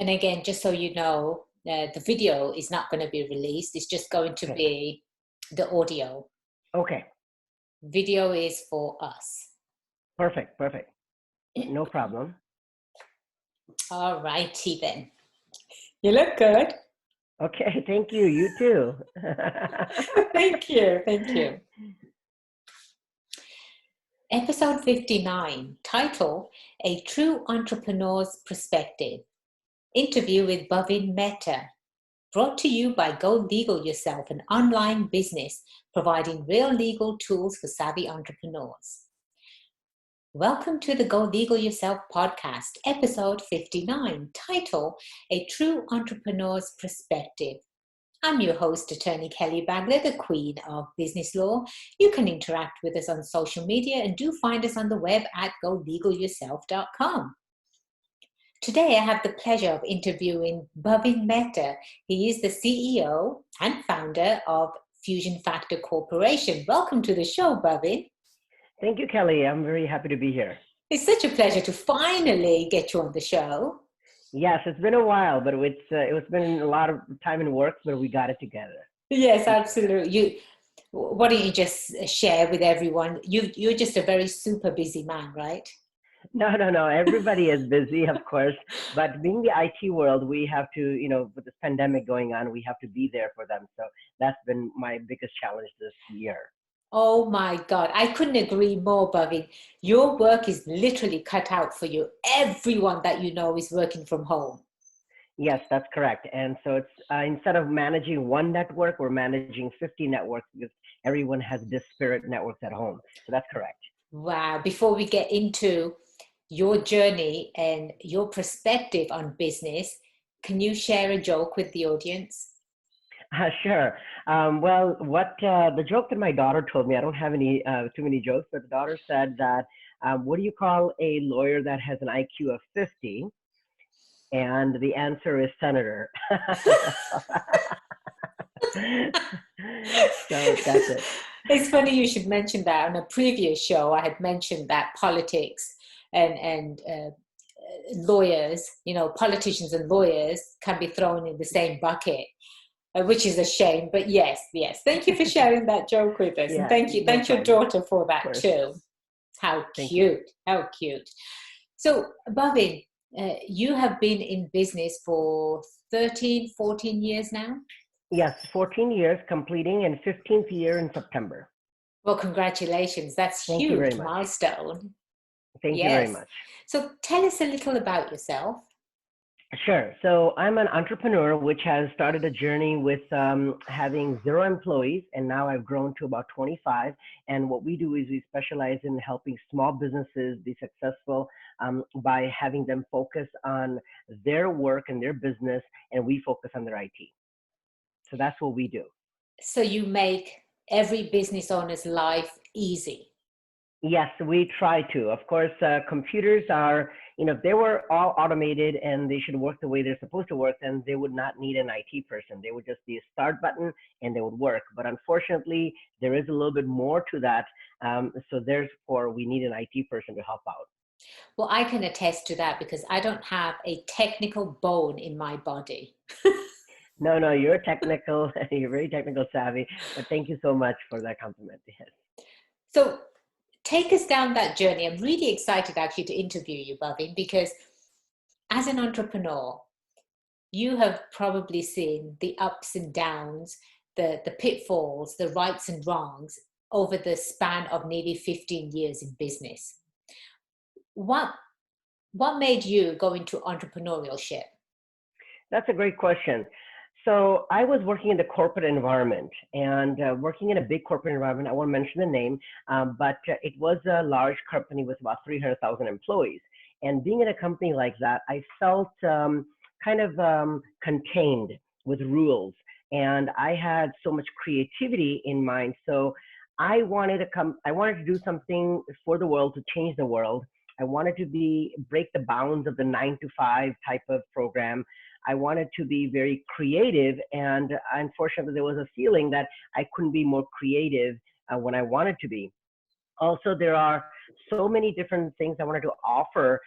And again, just so you know, the video is not going to be released. It's just going to Okay. be the audio. Okay. Video is for us. Perfect. Perfect. No problem. All righty then. You look good. Okay. Thank you. You too. Thank you. Thank you. Episode 59, title, A True Entrepreneur's Perspective. Interview with Bhavin Mehta. Brought to you by Go Legal Yourself, an online business providing real legal tools for savvy entrepreneurs. Welcome to the Go Legal Yourself podcast, episode 59, title, A True Entrepreneur's Perspective. I'm your host, Attorney Kelly Bagler, the Queen of Business Law. You can interact with us on social media and do find us on the web at golegalyourself.com. Today, I have the pleasure of interviewing Bhavin Mehta. He is the CEO and founder of Fusion Factor Corporation. Welcome to the show, Bhavin. Thank you, Kelly. I'm very happy to be here. It's such a pleasure to finally get you on the show. Yes, it's been a while, but it's been a lot of time and work, but we got it together. Yes, absolutely. Why don't you just share with everyone? You're just a very super busy man, right? No. Everybody is busy, of course, but being the IT world, we have to, with this pandemic going on, we have to be there for them. So that's been my biggest challenge this year. Oh my God, I couldn't agree more, Bhavin. Your work is literally cut out for you. Everyone that you know is working from home. Yes, that's correct. And so it's instead of managing one network, we're managing 50 networks because everyone has disparate networks at home. So that's correct. Wow. Before we get into your journey and your perspective on business, can you share a joke with the audience? Sure. Well, what the joke that my daughter told me, I don't have any too many jokes, but the daughter said that, what do you call a lawyer that has an IQ of 50? And the answer is senator. So that's it. It's funny you should mention that. On a previous show, I had mentioned that politics and lawyers, politicians and lawyers can be thrown in the same bucket, which is a shame. But yes. Thank you for sharing that joke with us. And Yeah, thank you. no Thank your problem. daughter for Of that course. too. How Thank you. cute. How cute. So, Bhavin, you have been in business for 13, 14 years now? Yes, 14 years completing and 15th year in September. Well, congratulations. That's Thank you very huge much. milestone. Thank you very Yes. much. So tell us a little about yourself. Sure. So I'm an entrepreneur, which has started a journey with having 0 employees, and now I've grown to about 25. And what we do is we specialize in helping small businesses be successful by having them focus on their work and their business, and we focus on their IT. So that's what we do. So you make every business owner's life easy. Yes, we try to. Of course, computers are, if they were all automated and they should work the way they're supposed to work, then they would not need an IT person. They would just be a start button and they would work. But unfortunately, there is a little bit more to that. So therefore, we need an IT person to help out. Well, I can attest to that because I don't have a technical bone in my body. No, you're technical. You're very technical savvy. But thank you so much for that compliment. Yes. So take us down that journey. I'm really excited actually to interview you, Bhavin, because as an entrepreneur, you have probably seen the ups and downs, the pitfalls, the rights and wrongs over the span of nearly 15 years in business. What made you go into entrepreneurship? That's a great question. So I was working in the corporate environment and working in a big corporate environment. I won't mention the name, but it was a large company with about 300,000 employees. And being in a company like that, I felt kind of contained with rules. And I had so much creativity in mind. So I wanted to do something for the world to change the world. I wanted to break the bounds of the 9 to 5 type of program. I wanted to be very creative, and unfortunately, there was a feeling that I couldn't be more creative when I wanted to be. Also, there are so many different things I wanted to offer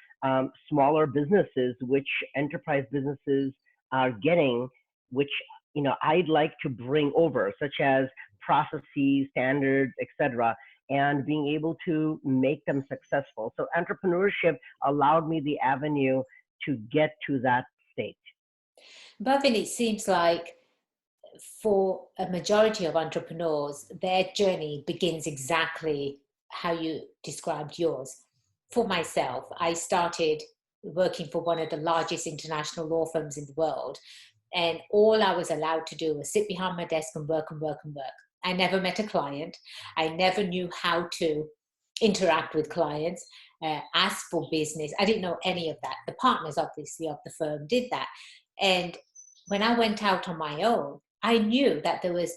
smaller businesses, which enterprise businesses are getting, which I'd like to bring over, such as processes, standards, etc., and being able to make them successful. So entrepreneurship allowed me the avenue to get to that state. Bhavin, it seems like for a majority of entrepreneurs, their journey begins exactly how you described yours. For myself, I started working for one of the largest international law firms in the world, and all I was allowed to do was sit behind my desk and work and work and work. I never met a client. I never knew how to interact with clients, ask for business. I didn't know any of that. The partners, obviously, of the firm did that. And when I went out on my own, I knew that there was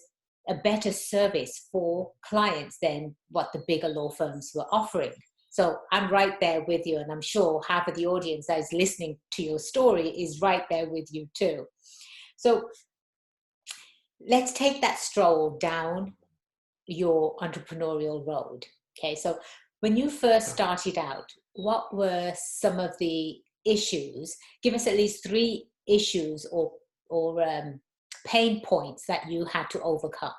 a better service for clients than what the bigger law firms were offering. So I'm right there with you, and I'm sure half of the audience that is listening to your story is right there with you too. So let's take that stroll down your entrepreneurial road. Okay, so when you first started out, what were some of the issues? Give us at least 3 issues or pain points that you had to overcome.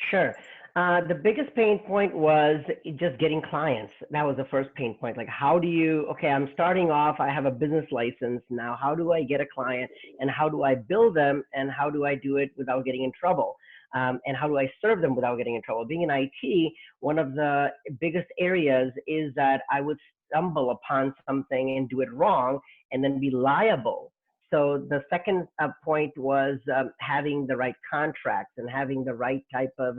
Sure. The biggest pain point was just getting clients. That was the first pain point. Like, how do you, okay, I'm starting off, I have a business license. Now, how do I get a client, and how do I build them, and how do I do it without getting in trouble? And how do I serve them without getting in trouble? Being in IT, one of the biggest areas is that I would stumble upon something and do it wrong and then be liable. So the second point was having the right contracts and having the right type of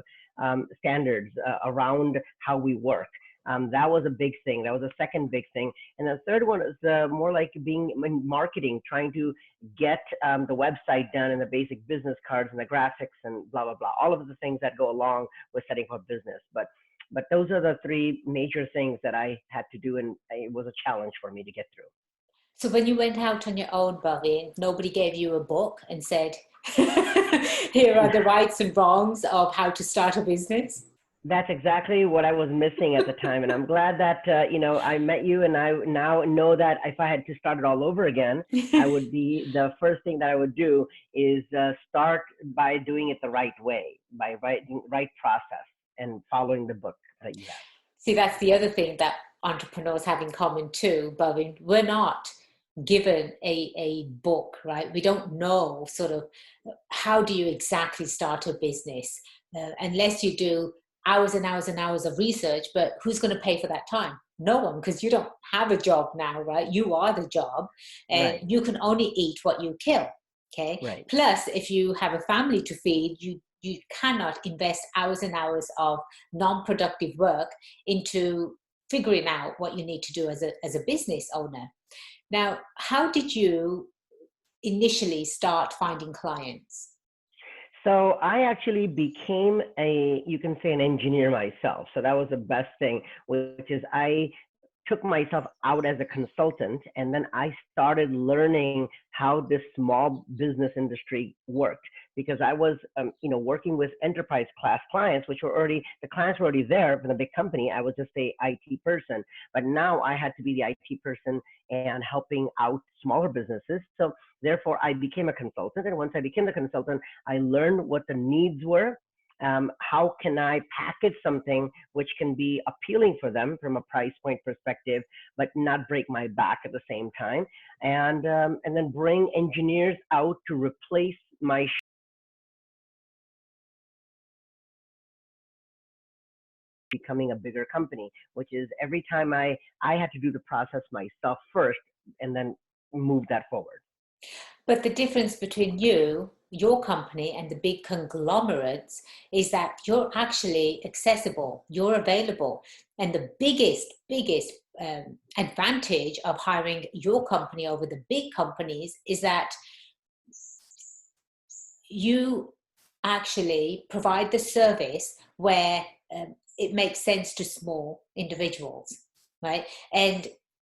standards around how we work. That was a big thing. That was the second big thing. And the third one is more like being in marketing, trying to get the website done and the basic business cards and the graphics and blah, blah, blah. All of the things that go along with setting up a business. But those are the 3 major things that I had to do, and it was a challenge for me to get through. So when you went out on your own, Bhavin, nobody gave you a book and said, here are the rights and wrongs of how to start a business? That's exactly what I was missing at the time. And I'm glad that, I met you, and I now know that if I had to start it all over again, I would be, the first thing that I would do is start by doing it the right way, by right process and following the book that you have. See, that's the other thing that entrepreneurs have in common too, Bhavin. We're not given a book, right? We don't know sort of how do you exactly start a business unless you do hours and hours and hours of research. But who's going to pay for that time? No one, because you don't have a job now, right? You are the job, and Right. you can only eat what you kill. Okay. Right. Plus, if you have a family to feed, you cannot invest hours and hours of non-productive work into figuring out what you need to do as a business owner. Now, how did you initially start finding clients? So I actually became you can say, an engineer myself. So that was the best thing, which is I took myself out as a consultant, and then I started learning how this small business industry worked, because I was working with enterprise class clients, which were already, the clients were already there from the big company. I was just a IT person, but now I had to be the IT person and helping out smaller businesses. So therefore I became a consultant, and once I became the consultant, I learned what the needs were. How can I package something which can be appealing for them from a price point perspective, but not break my back at the same time, and then bring engineers out to replace my becoming a bigger company, which is every time I had to do the process myself first and then move that forward. But the difference between you, your company, and the big conglomerates is that you're actually accessible, you're available. And the biggest advantage of hiring your company over the big companies is that you actually provide the service where it makes sense to small individuals, right? And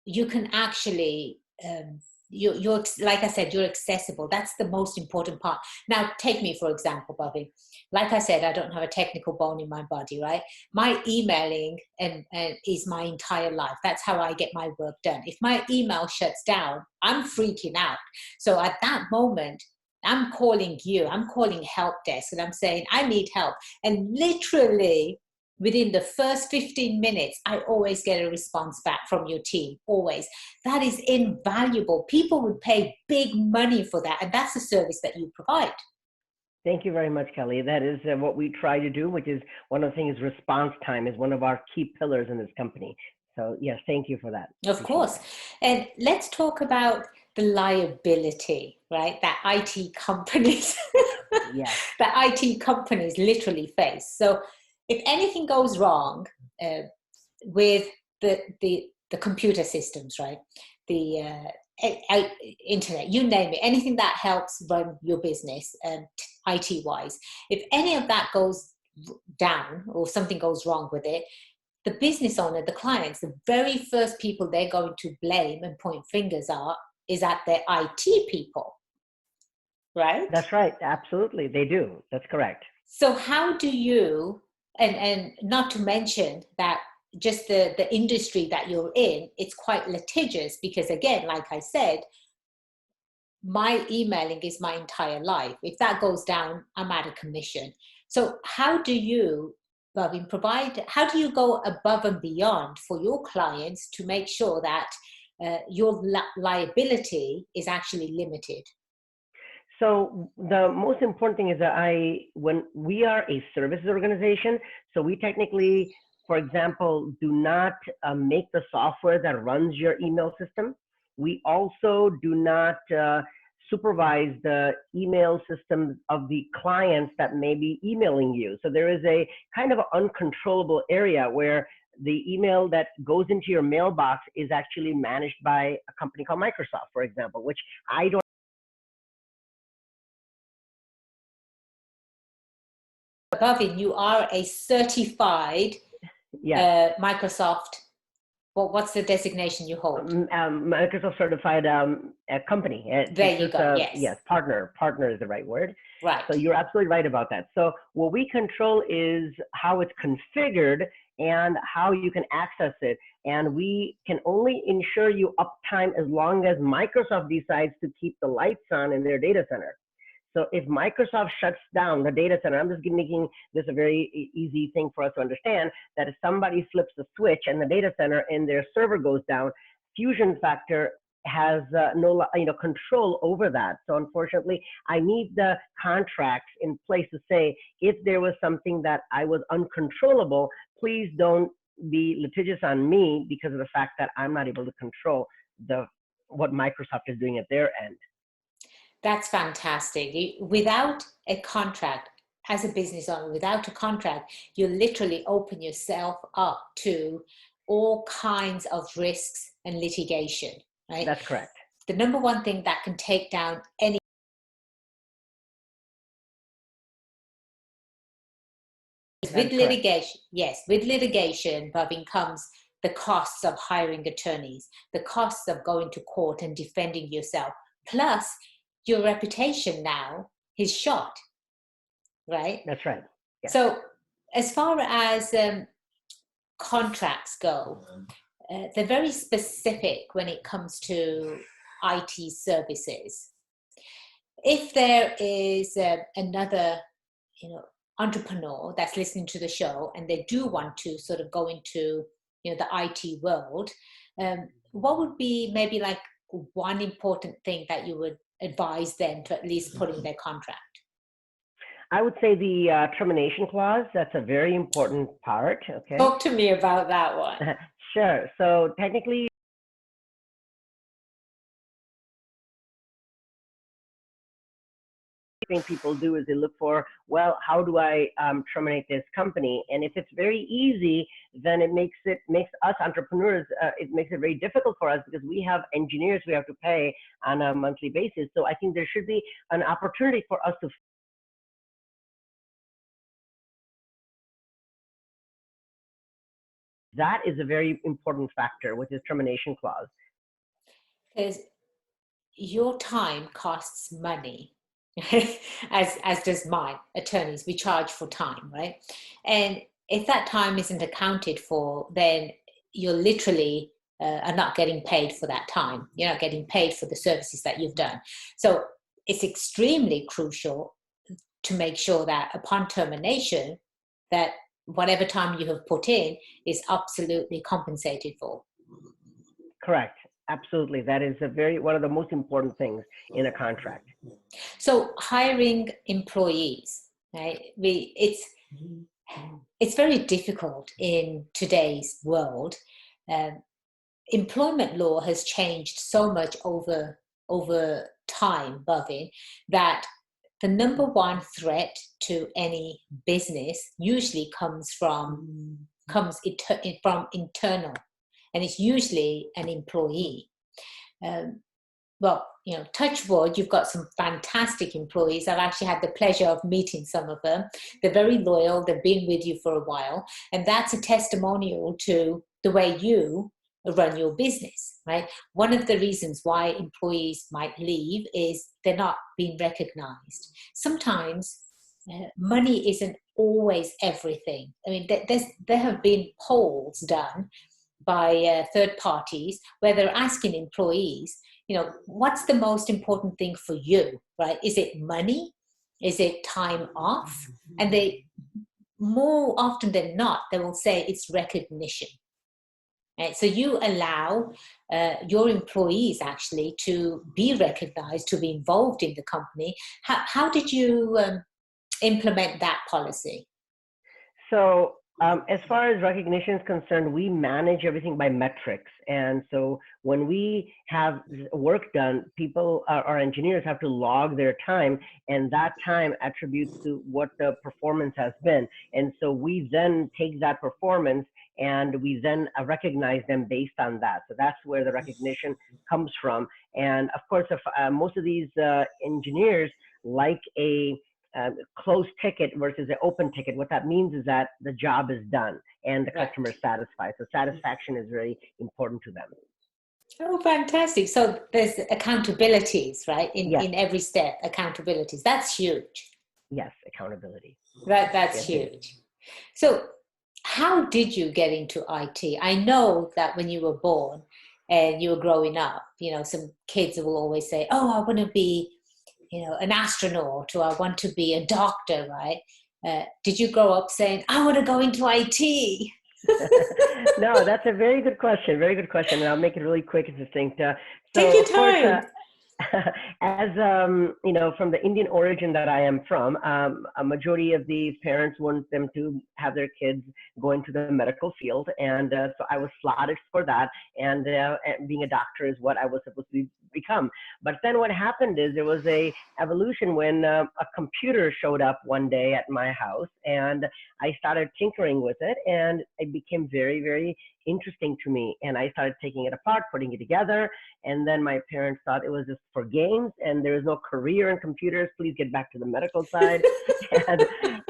you can actually you're like I said, you're accessible. That's the most important part. Now, take me for example, Bobby. Like I said, I don't have a technical bone in my body, right? My emailing and is my entire life. That's how I get my work done. If my email shuts down, I'm freaking out. So at that moment, I'm calling you. I'm calling help desk, and I'm saying I need help. And literally, within the first 15 minutes, I always get a response back from your team, always. That is invaluable. People would pay big money for that, and that's the service that you provide. Thank you very much, Kelly. That is what we try to do, which is one of the things. Response time is one of our key pillars in this company. So yes, thank you for that. Of course. And let's talk about the liability, right? That IT companies, Yes. that IT companies literally face. So if anything goes wrong with the computer systems, right? The internet, you name it, anything that helps run your business, IT wise, if any of that goes down or something goes wrong with it, the business owner, the clients, the very first people they're going to blame and point fingers is at their IT people, right? That's right. Absolutely. They do. That's correct. So how do you, and not to mention that just the industry that you're in, it's quite litigious because again, like I said, my emailing is my entire life. If that goes down, I'm out of commission. So how do you, Bhavin, how do you go above and beyond for your clients to make sure that your liability is actually limited? So the most important thing is that when we are a services organization, so we technically, for example, do not make the software that runs your email system. We also do not supervise the email systems of the clients that may be emailing you. So there is a kind of uncontrollable area where the email that goes into your mailbox is actually managed by a company called Microsoft, for example, which I don't. Bhavin, you are a certified Yes. Microsoft. What's the designation you hold? Microsoft certified company. It There takes you us go. Yes. yes, partner. Partner is the right word. Right. So you're absolutely right about that. So what we control is how it's configured and how you can access it. And we can only ensure you uptime as long as Microsoft decides to keep the lights on in their data center. So if Microsoft shuts down the data center, I'm just making this a very easy thing for us to understand, that if somebody flips the switch and the data center and their server goes down, Fusion Factor has no control over that. So unfortunately, I need the contracts in place to say, if there was something that I was uncontrollable, please don't be litigious on me because of the fact that I'm not able to control what Microsoft is doing at their end. That's fantastic. Without a contract, as a business owner, without a contract, you literally open yourself up to all kinds of risks and litigation, right? That's correct. The number one thing that can take down any with litigation, yes, with litigation, Bhavin, comes the costs of hiring attorneys, the costs of going to court and defending yourself, plus your reputation now is shot, right? That's right. Yes. So as far as contracts go, they're very specific when it comes to IT services. If there is another, entrepreneur that's listening to the show and they do want to sort of go into, the IT world, what would be maybe like one important thing that you would advise them to at least put in their contract? I would say the termination clause. That's a very important part. Okay. Talk to me about that one. Sure. So technically, thing people do is they look for, well, how do I terminate this company? And if it's very easy, then it makes us entrepreneurs, it makes it very difficult for us because we have engineers we have to pay on a monthly basis. So I think there should be an opportunity for us to. That is a very important factor, which is termination clause. Because your time costs money, as does mine. Attorneys, we charge for time, right? And if that time isn't accounted for, then you're literally are not getting paid for that time. You're not getting paid for the services that you've done. So it's extremely crucial to make sure that upon termination, that whatever time you have put in is absolutely compensated for. Correct. Absolutely. That is one of the most important things in a contract. So hiring employees, right? It's very difficult in today's world. Um, Employment law has changed so much over time, Bhavin, that the number one threat to any business usually comes from internal, and it's usually an employee. Um, well, touch wood, you've got some fantastic employees. I've actually had the pleasure of meeting some of them. They're very loyal. They've been with you for a while. And that's a testimonial to the way you run your business, right? One of the reasons why employees might leave is they're not being recognized. Sometimes money isn't always everything. I mean, there have been polls done by third parties where they're asking employees, what's the most important thing for you, right? Is it money? Is it time off? And they, more often than not, they will say it's recognition. Right? So you allow your employees actually to be recognized, to be involved in the company. How did you implement that policy? So, as far as recognition is concerned, we manage everything by metrics. And so when we have work done, people, our engineers have to log their time, and that time attributes to what the performance has been. And so we then take that performance and we then recognize them based on that. So that's where the recognition comes from. And of course, if most of these engineers like a closed ticket versus an open ticket, what that means is that the job is done and the customer is satisfied. So satisfaction is very important to them. Oh, fantastic. So there's accountabilities, right? Yes. In every step, accountabilities. That's huge. Yes, accountability. That's huge. So how did you get into IT? I know that when you were born and you were growing up, some kids will always say, oh, I want to be an astronaut, or I want to be a doctor, right? Did you grow up saying, I want to go into IT? No, that's a very good question. Very good question. And I'll make it really quick and succinct. Take So, your of course, time. as from the Indian origin that I am from, a majority of these parents want them to have their kids go into the medical field, and so I was slotted for that. And being a doctor is what I was supposed to become. But then what happened is there was a evolution when a computer showed up one day at my house, and I started tinkering with it, and it became very, very interesting to me. And I started taking it apart, putting it together. And then my parents thought it was just for games and there was no career in computers. Please get back to the medical side.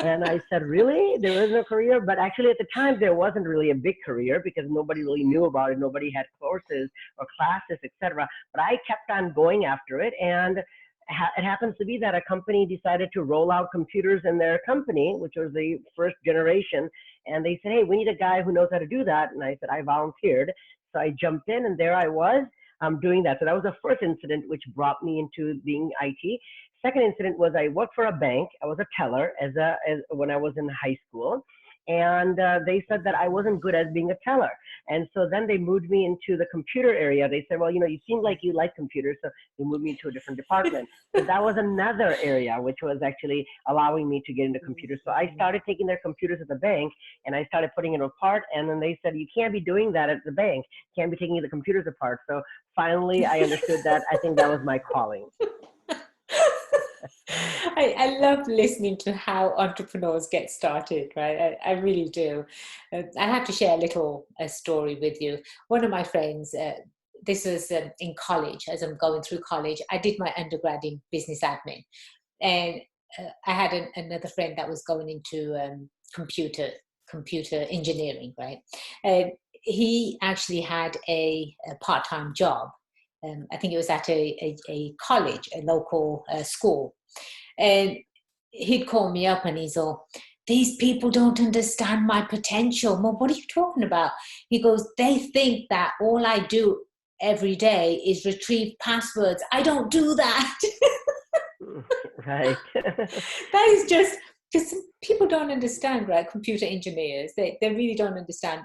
and I said, really? There is no career? But actually at the time, there wasn't really a big career because nobody really knew about it. Nobody had courses or classes, etc. But I kept on going after it. And it happens to be that a company decided to roll out computers in their company, which was the first generation. And they said, hey, we need a guy who knows how to do that. And I said, I volunteered. So I jumped in and there I was doing that. So that was the first incident which brought me into being IT. Second incident was I worked for a bank. I was a teller when I was in high school. And they said that I wasn't good at being a teller. And so then they moved me into the computer area. They said, well, you seem like you like computers, so they moved me into a different department. So that was another area which was actually allowing me to get into computers. So I started taking their computers at the bank and I started putting it apart. And then they said, you can't be doing that at the bank. You can't be taking the computers apart. So finally, I understood that. I think that was my calling. I love listening to how entrepreneurs get started, right? I really do. I have to share a story with you. One of my friends, this was in college, as I'm going through college, I did my undergrad in business admin. And I had another friend that was going into computer engineering, right? And he actually had a part-time job I think it was at a college, a local school. And he'd call me up and he's all, these people don't understand my potential. Well, what are you talking about? He goes, they think that all I do every day is retrieve passwords. I don't do that. Right. That is just, because people don't understand, right? Computer engineers, they really don't understand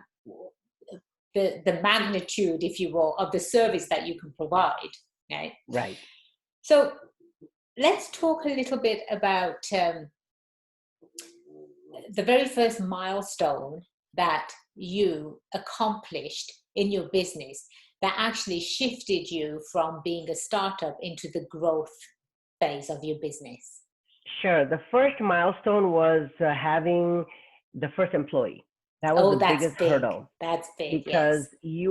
the magnitude, if you will, of the service that you can provide, right? Right. So let's talk a little bit about the very first milestone that you accomplished in your business that actually shifted you from being a startup into the growth phase of your business. Sure. The first milestone was having the first employee. That was the That's biggest big. hurdle, That's big, because yes.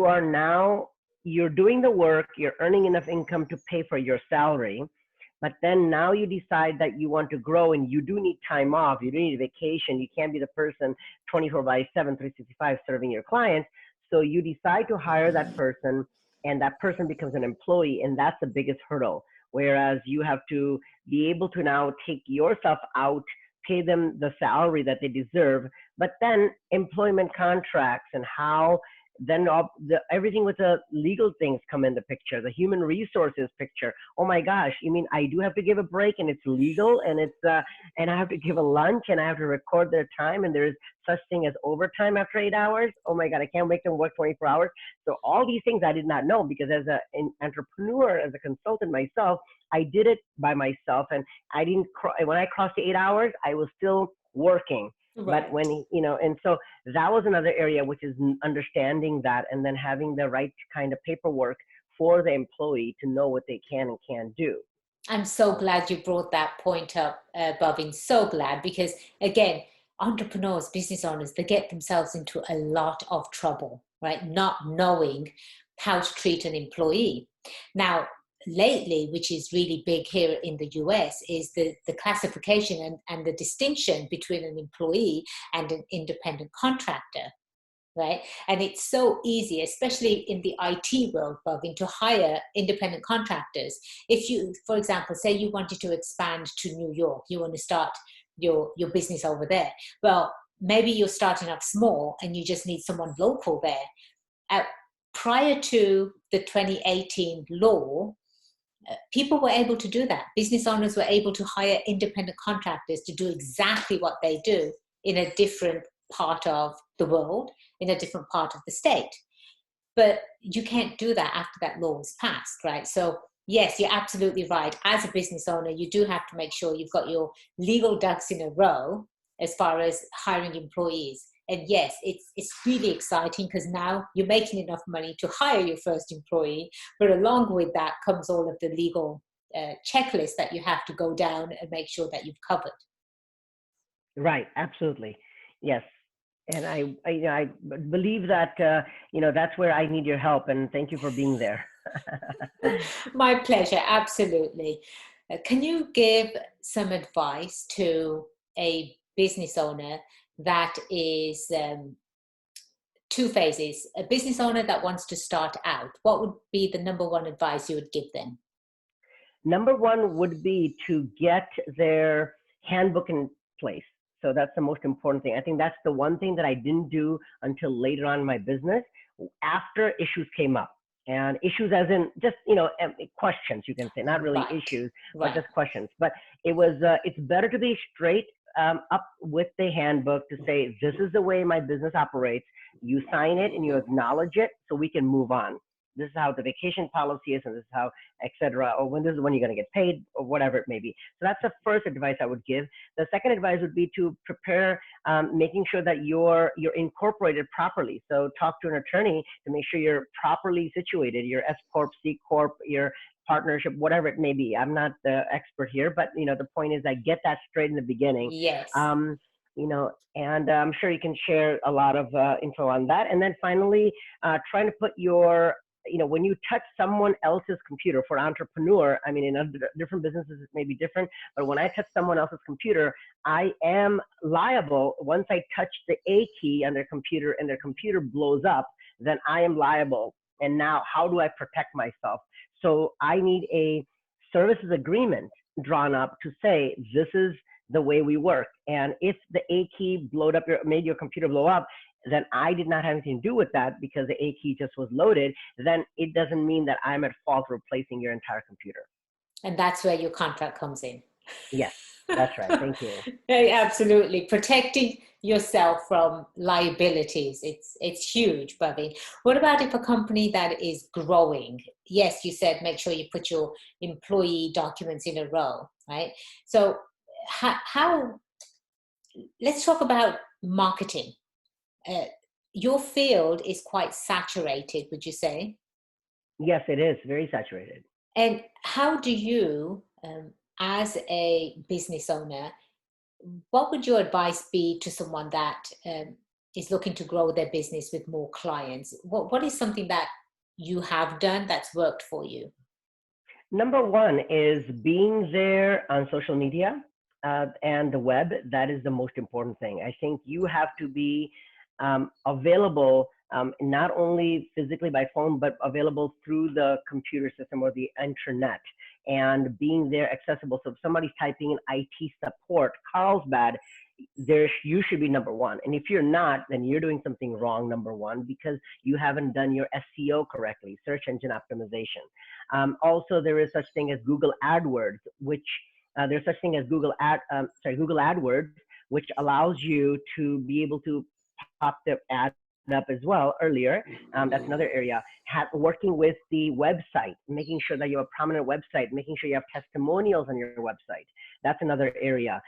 you're doing the work, you're earning enough income to pay for your salary, but then now you decide that you want to grow and you do need time off, you do need a vacation, you can't be the person 24/7, 365 serving your clients. So you decide to hire that person and that person becomes an employee, and that's the biggest hurdle. Whereas you have to be able to now take yourself out, pay them the salary that they deserve, but then employment contracts and how then everything with the legal things come in the picture, the human resources picture. Oh my gosh, you mean I do have to give a break and it's legal and and I have to give a lunch and I have to record their time and there's such thing as overtime after 8 hours? Oh my God, I can't make them work 24 hours. So all these things I did not know, because as an entrepreneur, as a consultant myself, I did it by myself, and I didn't, when I crossed the 8 hours, I was still working. Right. But when, and so that was another area, which is understanding that, and then having the right kind of paperwork for the employee to know what they can and can't do. I'm so glad you brought that point up, Bhavin. So glad, because again, entrepreneurs, business owners, they get themselves into a lot of trouble, right? Not knowing how to treat an employee. Now, lately, which is really big here in the US, is the classification and the distinction between an employee and an independent contractor. Right. And it's so easy, especially in the IT world, Bhavin, to hire independent contractors. If you, for example, say you wanted to expand to New York, you want to start your business over there. Well, maybe you're starting up small and you just need someone local there. Prior to the 2018 law, people were able to do that. Business owners were able to hire independent contractors to do exactly what they do in a different part of the world, in a different part of the state. But you can't do that after that law was passed, right? So yes, you're absolutely right. As a business owner, you do have to make sure you've got your legal ducks in a row as far as hiring employees. And yes, it's really exciting, because now you're making enough money to hire your first employee, but along with that comes all of the legal checklist that you have to go down and make sure that you've covered. Right, absolutely. Yes. And I believe that, that's where I need your help, and thank you for being there. My pleasure, absolutely. Can you give some advice to a business owner that is two phases? A business owner that wants to start out, what would be the number one advice you would give them? Number one would be to get their handbook in place. So that's the most important thing. I think that's the one thing that I didn't do until later on in my business, after issues came up. And issues as in just, questions, you can say, not really Right. issues, but Right. just questions. But it's better to be straight up with the handbook to say, this is the way my business operates. You sign it and you acknowledge it so we can move on. This is how the vacation policy is, and this is how, etc. Or when you're going to get paid, or whatever it may be. So that's the first advice I would give. The second advice would be to prepare, making sure that you're incorporated properly. So talk to an attorney to make sure you're properly situated. Your S corp, C corp, your partnership, whatever it may be. I'm not the expert here, but the point is, I get that straight in the beginning. Yes. And I'm sure you can share a lot of info on that. And then finally, trying to put your when you touch someone else's computer, for entrepreneur, I mean, in other different businesses, it may be different, but when I touch someone else's computer, I am liable. Once I touch the A key on their computer and their computer blows up, then I am liable. And now how do I protect myself? So I need a services agreement drawn up to say this is the way we work. And if the A key made your computer blow up, then I did not have anything to do with that because the A key just was loaded. Then it doesn't mean that I'm at fault for replacing your entire computer. And that's where your contract comes in. Yes, that's right. Thank you. Absolutely. Protecting yourself from liabilities. It's huge, Bhavin. What about if a company that is growing? Yes, you said make sure you put your employee documents in a row, right? So how let's talk about marketing. Your field is quite saturated, would you say? Yes, it is very saturated. And how do you, as a business owner, what would your advice be to someone that is looking to grow their business with more clients? What is something that you have done that's worked for you? Number one is being there on social media and the web. That is the most important thing. I think you have to be available not only physically by phone, but available through the computer system or the internet, and being there accessible. So if somebody's typing in IT support, Carlsbad, you should be number one. And if you're not, then you're doing something wrong, number one, because you haven't done your SEO correctly, search engine optimization. Also, there is such thing as Google AdWords, which there's such thing as Google AdWords, which allows you to be able to pop the ad up as well earlier. That's another area. Working with the website, making sure that you have a prominent website, making sure you have testimonials on your website. That's another area.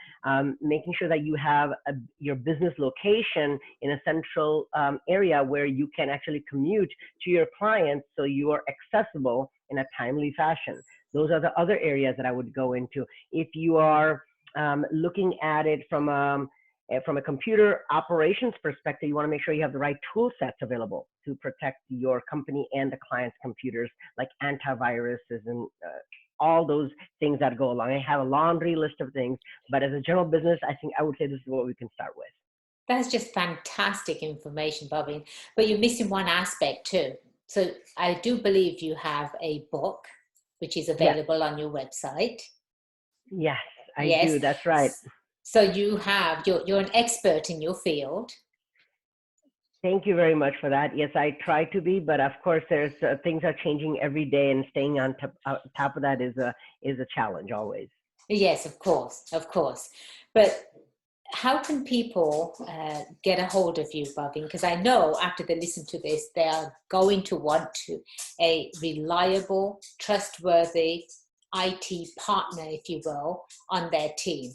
Making sure that you have your business location in a central area where you can actually commute to your clients so you are accessible in a timely fashion. Those are the other areas that I would go into. If you are looking at it from a computer operations perspective, you want to make sure you have the right tool sets available to protect your company and the client's computers, like antiviruses and all those things that go along. I have a laundry list of things, but as a general business, I think I would say this is what we can start with. That's just fantastic information, Bhavin. But you're missing one aspect too. So I do believe you have a book, which is available on your website. Yes, I Yes. do. That's right. So you're an expert in your field. Thank you very much for that. Yes, I try to be, but of course, there's things are changing every day, and staying on top of that is a challenge always. Yes, of course. But how can people get a hold of you, Bhavin? Because I know after they listen to this, they are going to want a reliable, trustworthy IT partner, if you will, on their team.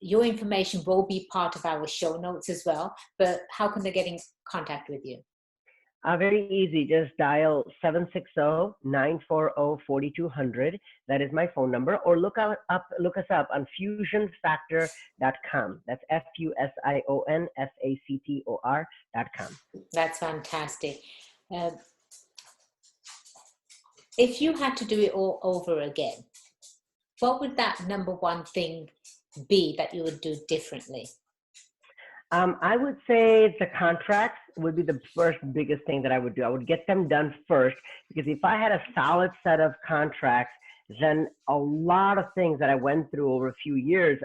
Your information will be part of our show notes as well, but how can they get in contact with you? Very easy. Just dial 760-940-4200. That is my phone number. Or look us up on fusionfactor.com. That's FUSIONFACTOR.com. That's fantastic. If you had to do it all over again, what would that number one thing be that you would do differently? I would say the contracts would be the first biggest thing that I would do. I would get them done first, because if I had a solid set of contracts, then a lot of things that I went through over a few years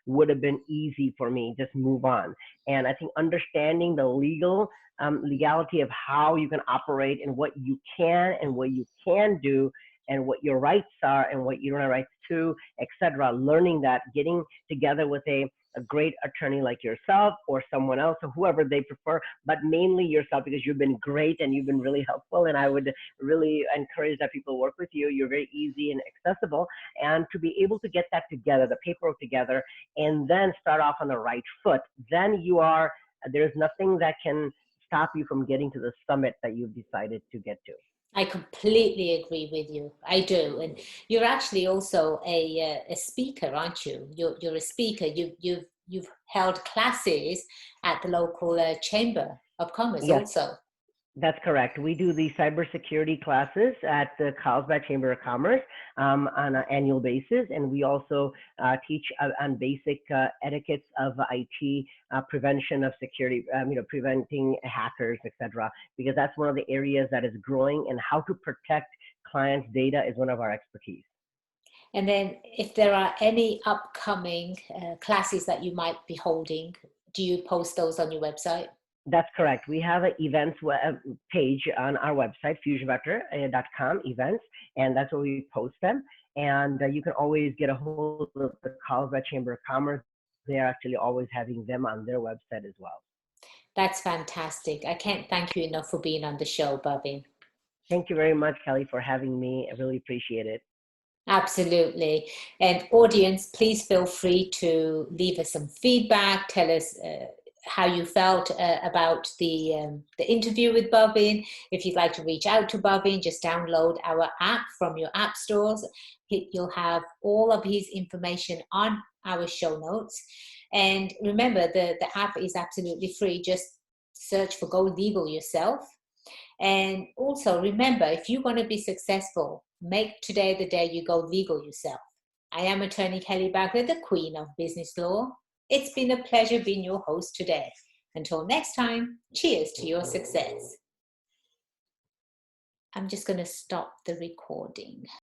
would have been easy for me. Just move on. And I think understanding the legality of how you can operate and what you can and what you can do and what your rights are and what you don't have rights to, etc. Learning that, getting together with a great attorney like yourself or someone else or whoever they prefer, but mainly yourself, because you've been great and you've been really helpful. And I would really encourage that people work with you. You're very easy and accessible, and to be able to get that together, the paperwork together, and then start off on the right foot, then there's nothing that can stop you from getting to the summit that you've decided to get to. I completely agree with you. I do, and you're actually also a speaker, aren't you? You're a speaker. You've held classes at the local chamber of commerce, Yes. also. That's correct. We do the cybersecurity classes at the Carlsbad Chamber of Commerce on an annual basis, and we also teach on basic etiquettes of IT, prevention of security, preventing hackers, etc. Because that's one of the areas that is growing, and how to protect clients' data is one of our expertise. And then if there are any upcoming classes that you might be holding, do you post those on your website? That's correct. We have an events page on our website, fusionvector.com events, and that's where we post them. And you can always get a hold of the Carlsbad Chamber of Commerce. They're actually always having them on their website as well. That's fantastic. I can't thank you enough for being on the show, Bhavin. Thank you very much, Kelly, for having me. I really appreciate it. Absolutely. And audience, please feel free to leave us some feedback. Tell us how you felt about the interview with Bhavin. If you'd like to reach out to Bhavin, just download our app from your app stores. You'll have all of his information on our show notes. And remember, the app is absolutely free. Just search for Go Legal yourself. And also remember, if you want to be successful, make today the day you go legal yourself. I am Attorney Kelly Bagler, the Queen of Business Law. It's been a pleasure being your host today. Until next time, cheers to your success. I'm just going to stop the recording.